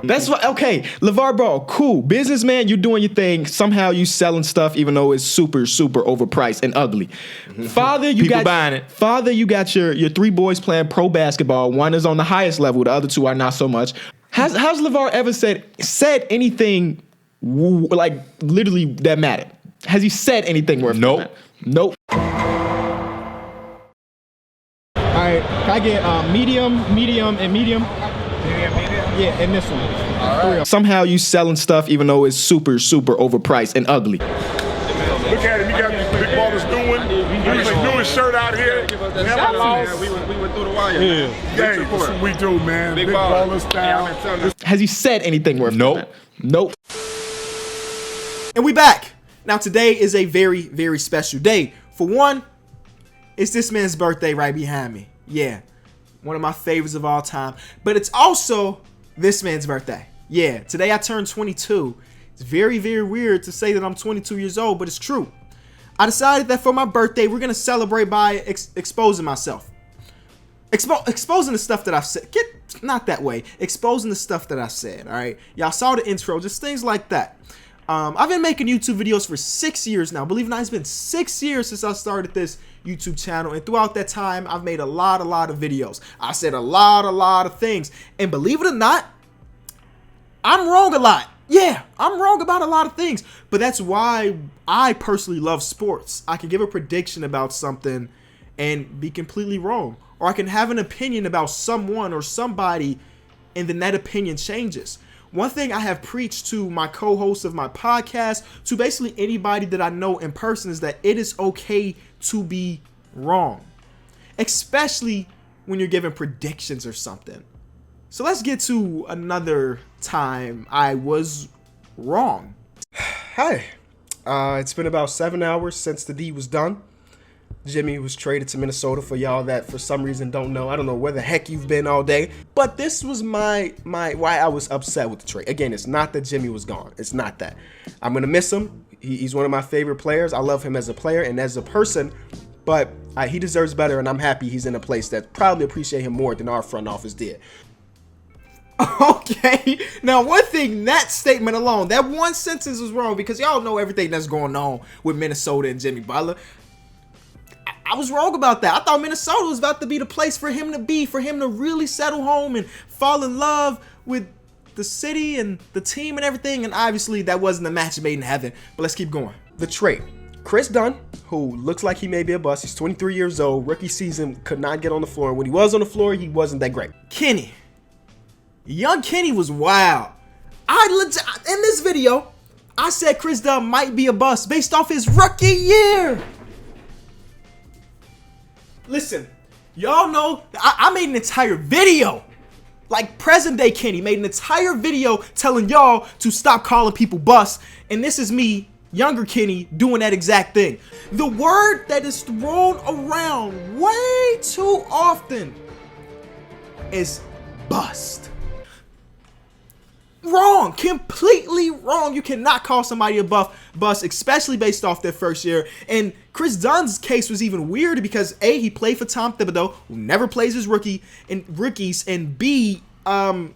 That's what. Okay, LeVar Ball, cool businessman. You're doing your thing. Somehow you selling stuff, even though it's super overpriced and ugly. Father, you People got buying it. Father, you got your 3 boys playing pro basketball. One is on the highest level. The other 2 are not so much. Has LeVar ever said anything like literally that mattered? Has he said anything worth? Nope. Nope. All right, can I get medium, and medium? Medium? Yeah, and this one. All right. Somehow you selling stuff even though it's super overpriced and ugly. Look at him. He got Big Ballers doing. He's doing his shirt out here. We went through the wire. Yeah, that's what we do, man. Big Ballers style. Has he said anything worth? Nope. Nope. And we back. Now today is a very special day. For one, it's this man's birthday right behind me. Yeah, one of my favorites of all time. But it's also this man's birthday. Yeah, today I turned 22. It's very weird to say that I'm 22 years old, but it's true. I decided that for my birthday, we're going to celebrate by exposing myself. Exposing the stuff that I've said. Not that way. Exposing the stuff that I said, all right? Y'all saw the intro, just things like that. I've been making YouTube videos for 6 years now. Believe it or not, it's been 6 years since I started this YouTube channel. And throughout that time, I've made a lot of videos. I said a lot of things. And believe it or not, I'm wrong a lot. Yeah, I'm wrong about a lot of things. But that's why I personally love sports. I can give a prediction about something and be completely wrong. Or I can have an opinion about someone or somebody and then that opinion changes. One thing I have preached to my co-hosts of my podcast, to basically anybody that I know in person, is that it is okay to be wrong. Especially when you're giving predictions or something. So let's get to another time I was wrong. Hi. It's been about 7 hours since the deed was done. Jimmy was traded to Minnesota. For y'all that for some reason don't know. I don't know where the heck you've been all day. But this was my why I was upset with the trade. Again, it's not that Jimmy was gone. It's not that. I'm going to miss him. He's one of my favorite players. I love him as a player and as a person. But he deserves better, and I'm happy he's in a place that probably appreciate him more than our front office did. Okay, now one thing, that statement alone, that one sentence was wrong, because y'all know everything that's going on with Minnesota and Jimmy Butler. I was wrong about that. I thought Minnesota was about to be the place for him to be, for him to really settle home and fall in love with the city and the team and everything, and obviously that wasn't a match made in heaven. But let's keep going. The trade. Chris Dunn, who looks like he may be a bust. He's 23 years old. Rookie season, could not get on the floor. When he was on the floor, he wasn't that great. Kenny. Young Kenny was wild. In this video, I said Chris Dunn might be a bust based off his rookie year. Listen, y'all know I made an entire video, like present day Kenny made an entire video telling y'all to stop calling people busts, and this is me, younger Kenny, doing that exact thing. The word that is thrown around way too often is bust. Wrong, completely wrong. You cannot call somebody a bust, especially based off their first year. And Chris Dunn's case was even weird because A, he played for Tom Thibodeau, who never plays his rookies, and B, I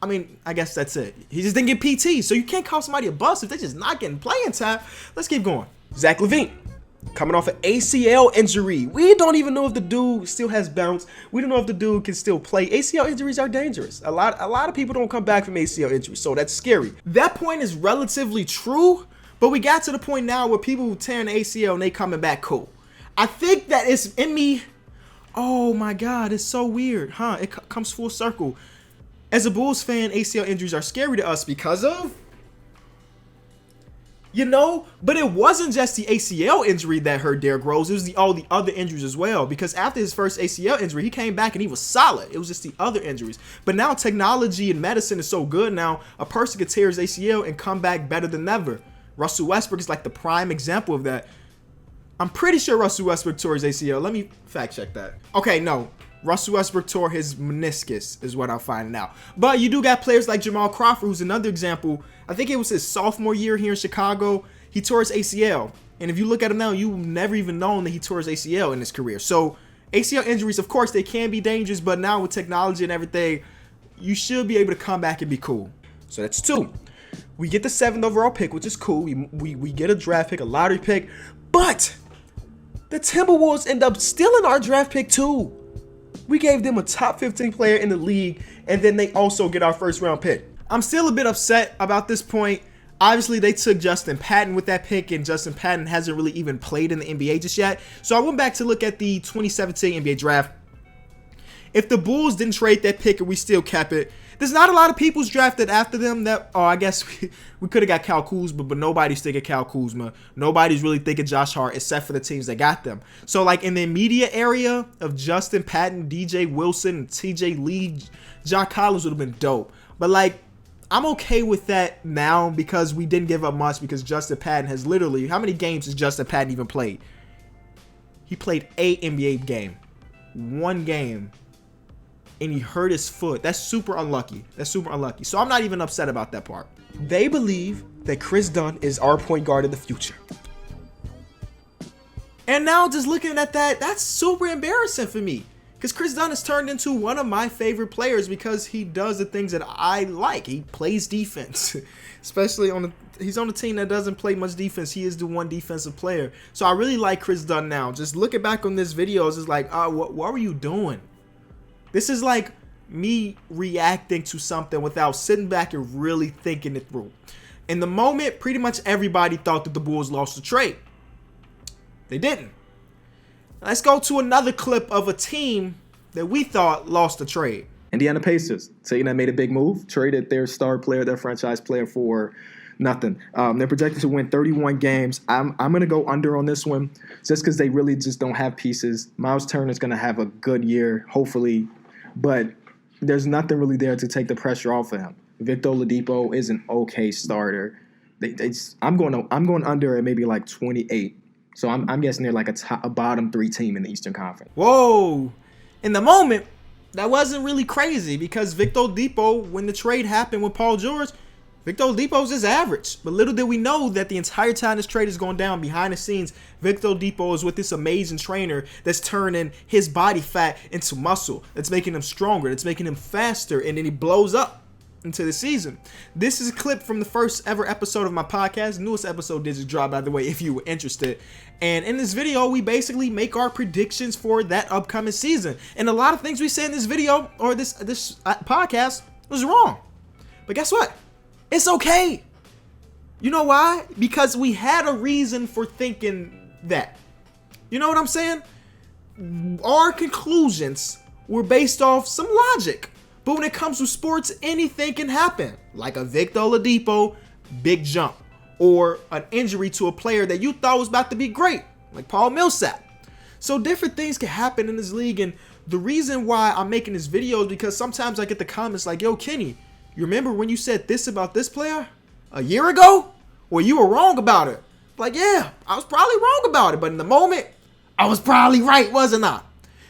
mean, I guess that's it. He just didn't get PT, so you can't call somebody a bust if they're just not getting playing time. Let's keep going. Zach LaVine, coming off an ACL injury. We don't even know if the dude still has bounce. We don't know if the dude can still play. ACL injuries are dangerous. A lot of people don't come back from ACL injuries, so that's scary. That point is relatively true, but we got to the point now where people tearing the ACL and they coming back cool. I think that it's in me. Oh my God, it's so weird, huh? It comes full circle. As a Bulls fan, ACL injuries are scary to us because of, but it wasn't just the ACL injury that hurt Derrick Rose. It was all the other injuries as well. Because after his first ACL injury, he came back and he was solid. It was just the other injuries. But now technology and medicine is so good now, a person could tear his ACL and come back better than ever. Russell Westbrook is like the prime example of that. I'm pretty sure Russell Westbrook tore his ACL. Let me fact check that. Okay, no. Russell Westbrook tore his meniscus is what I'm finding out. But you do got players like Jamal Crawford, who's another example. I think it was his sophomore year here in Chicago. He tore his ACL. And if you look at him now, you've never even known that he tore his ACL in his career. So ACL injuries, of course, they can be dangerous. But now with technology and everything, you should be able to come back and be cool. So that's 2. We get the 7th overall pick, which is cool. We get a draft pick, a lottery pick, but the Timberwolves end up stealing our draft pick too. We gave them a top 15 player in the league, and then they also get our first round pick. I'm still a bit upset about this point. Obviously, they took Justin Patton with that pick, and Justin Patton hasn't really even played in the NBA just yet. So I went back to look at the 2017 NBA draft. If the Bulls didn't trade that pick and we still kept it, there's not a lot of people's drafted after them that, I guess we could have got Kyle Kuzma, but nobody's thinking Kyle Kuzma. Nobody's really thinking Josh Hart except for the teams that got them. So, like, in the immediate area of Justin Patton, DJ Wilson, TJ Lee, John Collins would have been dope. But, like, I'm okay with that now because we didn't give up much because Justin Patton has literally, how many games has Justin Patton even played? He played 8 NBA games. 1 game. And he hurt his foot. That's super unlucky. So I'm not even upset about that part. They believe that Chris Dunn is our point guard in the future. And now just looking at that, that's super embarrassing for me. Because Chris Dunn has turned into one of my favorite players because he does the things that I like. He plays defense. Especially he's on a team that doesn't play much defense. He is the one defensive player. So I really like Chris Dunn now. Just looking back on this video, it's just like, what were you doing? This is like me reacting to something without sitting back and really thinking it through. In the moment, pretty much everybody thought that the Bulls lost the trade. They didn't. Let's go to another clip of a team that we thought lost the trade. Indiana Pacers, team that made a big move, traded their star player, their franchise player for nothing. They're projected to win 31 games. I'm going to go under on this one just because they really just don't have pieces. Miles Turner's going to have a good year, hopefully, but there's nothing really there to take the pressure off of him. Victor Oladipo is an okay starter. I'm going under at maybe like 28. So I'm guessing they're like a bottom 3 team in the Eastern Conference. Whoa. In the moment, that wasn't really crazy because Victor Oladipo, when the trade happened with Paul George, Victor Oladipo's is average. But little did we know that the entire time this trade is going down behind the scenes, Victor Oladipo is with this amazing trainer that's turning his body fat into muscle. That's making him stronger. That's making him faster. And then he blows up into the season. This is a clip from the first ever episode of my podcast. The newest episode did just drop, by the way, if you were interested. And in this video, we basically make our predictions for that upcoming season. And a lot of things we say in this video or this podcast was wrong. But guess what? It's okay. You know why? Because we had a reason for thinking that. You know what I'm saying? Our conclusions were based off some logic. But when it comes to sports, anything can happen. Like a Victor Oladipo big jump. Or an injury to a player that you thought was about to be great. Like Paul Millsap. So different things can happen in this league. And the reason why I'm making this video is because sometimes I get the comments like, yo, Kenny, you remember when you said this about this player a year ago? Well, you were wrong about it. Like, yeah, I was probably wrong about it. But in the moment, I was probably right, wasn't I?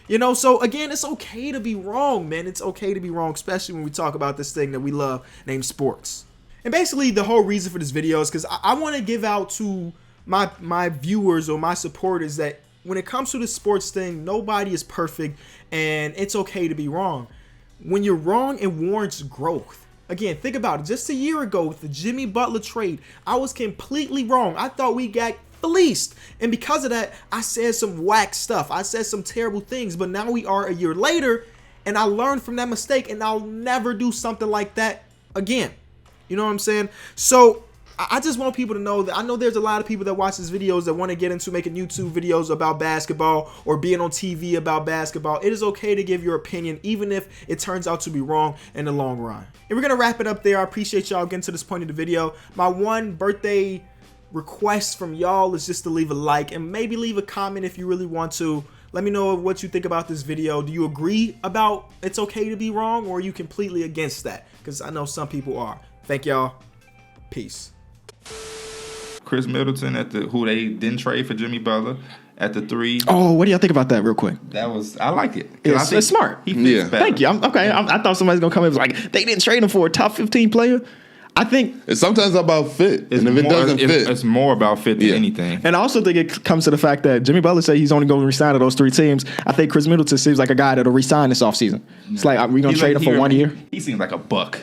You know, so again, it's okay to be wrong, man. It's okay to be wrong, especially when we talk about this thing that we love named sports. And basically, the whole reason for this video is because I want to give out to my viewers or my supporters that when it comes to the sports thing, nobody is perfect and it's okay to be wrong. When you're wrong, it warrants growth. Again, think about it. Just a year ago with the Jimmy Butler trade, I was completely wrong. I thought we got fleeced. And because of that, I said some whack stuff. I said some terrible things. But now we are a year later, and I learned from that mistake, and I'll never do something like that again. You know what I'm saying? So I just want people to know that I know there's a lot of people that watch these videos that want to get into making YouTube videos about basketball or being on TV about basketball. It is okay to give your opinion, even if it turns out to be wrong in the long run. And we're going to wrap it up there. I appreciate y'all getting to this point of the video. My one birthday request from y'all is just to leave a like and maybe leave a comment if you really want to. Let me know what you think about this video. Do you agree about it's okay to be wrong, or are you completely against that? Because I know some people are. Thank y'all. Peace. Chris Middleton who they didn't trade for Jimmy Butler at the 3. Oh, what do y'all think about that real quick? I like it. It's smart. He fits better. Thank you. I thought somebody's going to come in and was like, they didn't trade him for a top 15 player. I think, It's sometimes about fit, and if it doesn't fit, it's more about fit than Yeah. anything. and I also think it comes to the fact that Jimmy Butler said he's only going to resign to those 3 teams. I think Chris Middleton seems like a guy that'll resign this offseason. It's like, are we going to trade him for 1 year? He seems like a buck.